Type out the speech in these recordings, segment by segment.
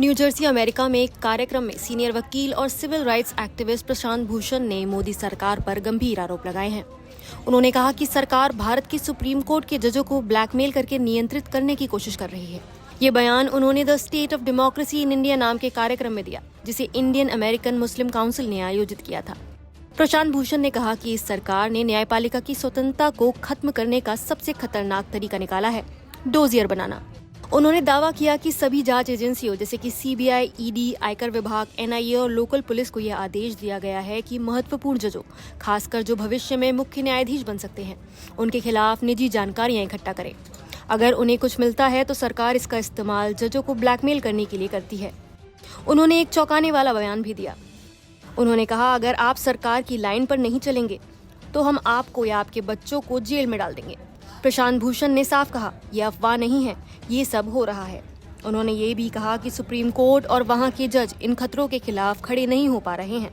New Jersey America में एक कार्यक्रम में सीनियर वकील और civil rights activist Prashant Bhushan ने मोदी सरकार पर गंभीर आरोप लगाए हैं। उन्होंने कहा कि सरकार भारत के सुप्रीम कोर्ट के जजों को ब्लैकमेल करके नियंत्रित करने की कोशिश कर रही है। ये बयान उन्होंने the state of democracy in India नाम के कार्यक्रम में दिया, जिसे इंडियन अमेरिकन मुस्लिम काउंसिल ने आयोजित किया था। प्रशांत भूषण ने कहा कि इस सरकार ने न्यायपालिका की स्वतंत्रता को खत्म करने का सबसे खतरनाक तरीका निकाला है, डोजियर बनाना। उन्होंने दावा किया कि सभी जांच एजेंसियों जैसे कि सीबीआई, ईडी, आयकर विभाग, एनआईए और लोकल पुलिस को यह आदेश दिया गया है कि महत्वपूर्ण जजों, खासकर जो भविष्य में मुख्य न्यायाधीश बन सकते हैं, उनके खिलाफ निजी जानकारियां इकट्ठा करें। अगर उन्हें कुछ मिलता है तो सरकार इसका इस्तेमाल जजों को ब्लैकमेल करने के लिए करती है। उन्होंने एक चौंकाने वाला बयान भी दिया। उन्होंने कहा, अगर आप सरकार की लाइन पर नहीं चलेंगे तो हम आपको या आपके बच्चों को जेल में डाल देंगे। प्रशांत भूषण ने साफ कहा, यह अफवाह नहीं है, ये सब हो रहा है। उन्होंने ये भी कहा कि सुप्रीम कोर्ट और वहां के जज इन खतरों के खिलाफ खड़े नहीं हो पा रहे हैं।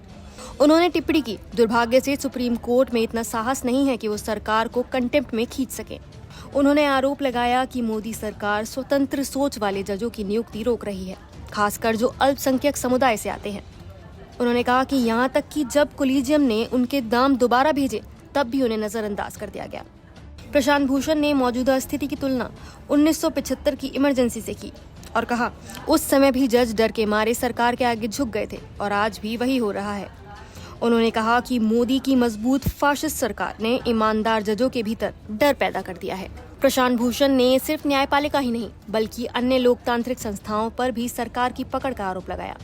उन्होंने टिप्पणी की, दुर्भाग्य से सुप्रीम कोर्ट में इतना साहस नहीं है कि वो सरकार को कंटेम्प्ट में खींच सके। उन्होंने आरोप लगाया कि मोदी सरकार स्वतंत्र सोच वाले जजों की नियुक्ति रोक रही है, खासकर जो अल्पसंख्यक समुदाय से आते हैं। उन्होंने कहा कि यहाँ तक कि जब कोलिजियम ने उनके नाम दोबारा भेजे तब भी उन्हें नजरअंदाज कर दिया गया। प्रशांत भूषण ने मौजूदा स्थिति की तुलना 1975 की इमरजेंसी से की और कहा, उस समय भी जज डर के मारे सरकार के आगे झुक गए थे और आज भी वही हो रहा है। उन्होंने कहा कि मोदी की मजबूत फाशिस्ट सरकार ने ईमानदार जजों के भीतर डर पैदा कर दिया है। प्रशांत भूषण ने सिर्फ न्यायपालिका ही नहीं बल्कि अन्य लोकतांत्रिक संस्थाओं पर भी सरकार की पकड़ का आरोप लगाया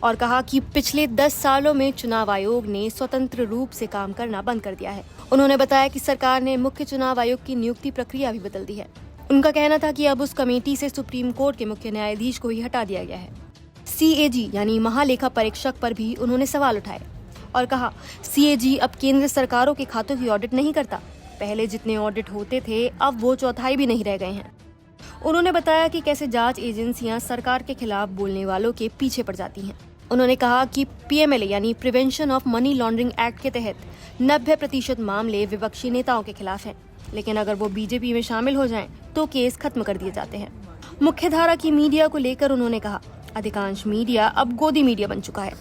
और कहा कि पिछले 10 सालों में चुनाव आयोग ने स्वतंत्र रूप से काम करना बंद कर दिया है। उन्होंने बताया कि सरकार ने मुख्य चुनाव आयोग की नियुक्ति प्रक्रिया भी बदल दी है। उनका कहना था कि अब उस कमेटी से सुप्रीम कोर्ट के मुख्य न्यायाधीश को ही हटा दिया गया है। सीएजी यानी महालेखा परीक्षक पर भी उन्होंने सवाल उठाए और कहा, सीएजी अब केंद्र सरकारों के खातों की ऑडिट नहीं करता। पहले जितने ऑडिट होते थे अब वो चौथाई भी नहीं रह गए हैं। उन्होंने बताया कि कैसे जांच एजेंसियां सरकार के खिलाफ बोलने वालों के पीछे पड़ जाती हैं। उन्होंने कहा कि पीएमएलए यानी prevention of money laundering act के तहत 90% मामले विपक्षी नेताओं के खिलाफ हैं, लेकिन अगर वो बीजेपी में शामिल हो जाएं तो केस खत्म कर दिए जाते हैं। मुख्यधारा की मीडिया को लेकर उन्होंने कहा, अधिकांश मीडिया अब गोदी मीडिया बन चुका है।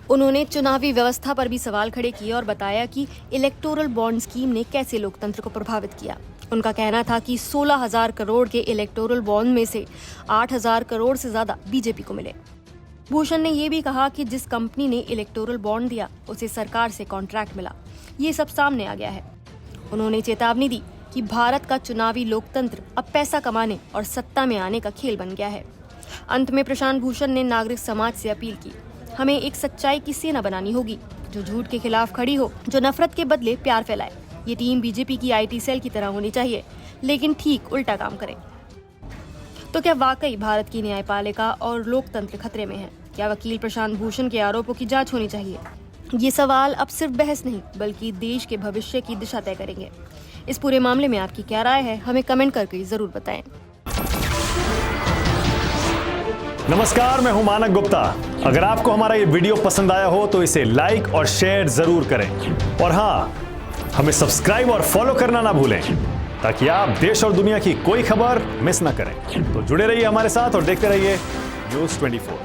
उन्होंने चुनावी व्यवस्था पर भी सवाल खड़े किए और बताया कि इलेक्टोरल बॉन्ड स्कीम ने कैसे लोकतंत्र को प्रभावित किया। उनका कहना था कि 16,000 करोड़ के इलेक्टोरल बॉन्ड में से 8,000 करोड़ से ज्यादा बीजेपी को मिले। भूषण ने ये भी कहा कि जिस कंपनी ने इलेक्टोरल बॉन्ड दिया उसे सरकार से कॉन्ट्रैक्ट मिला, ये सब सामने आ गया है। उन्होंने चेतावनी दी कि भारत का चुनावी लोकतंत्र अब पैसा कमाने और सत्ता में आने का खेल बन गया है। अंत में प्रशांत भूषण ने नागरिक समाज से अपील की, हमें एक सच्चाई की सेना बनानी होगी जो झूठ के खिलाफ खड़ी हो, जो नफरत के बदले प्यार फैलाए। ये टीम बीजेपी की आईटी सेल की तरह होनी चाहिए, लेकिन ठीक उल्टा काम करे। तो क्या वाकई भारत की न्यायपालिका और लोकतंत्र खतरे में है? क्या वकील प्रशांत भूषण के आरोपों की जांच होनी चाहिए? ये सवाल अब सिर्फ बहस नहीं बल्कि देश के भविष्य की दिशा तय करेंगे। इस पूरे मामले में आपकी क्या राय है, हमें कमेंट करके जरूर बताएं। नमस्कार, मैं हूं मानक गुप्ता। अगर आपको हमारा ये वीडियो पसंद आया हो तो इसे लाइक और शेयर जरूर करें और हाँ, हमें सब्सक्राइब और फॉलो करना ना भूलें ताकि आप देश और दुनिया की कोई खबर मिस ना करें। तो जुड़े रहिए हमारे साथ और देखते रहिए न्यूज़ 24।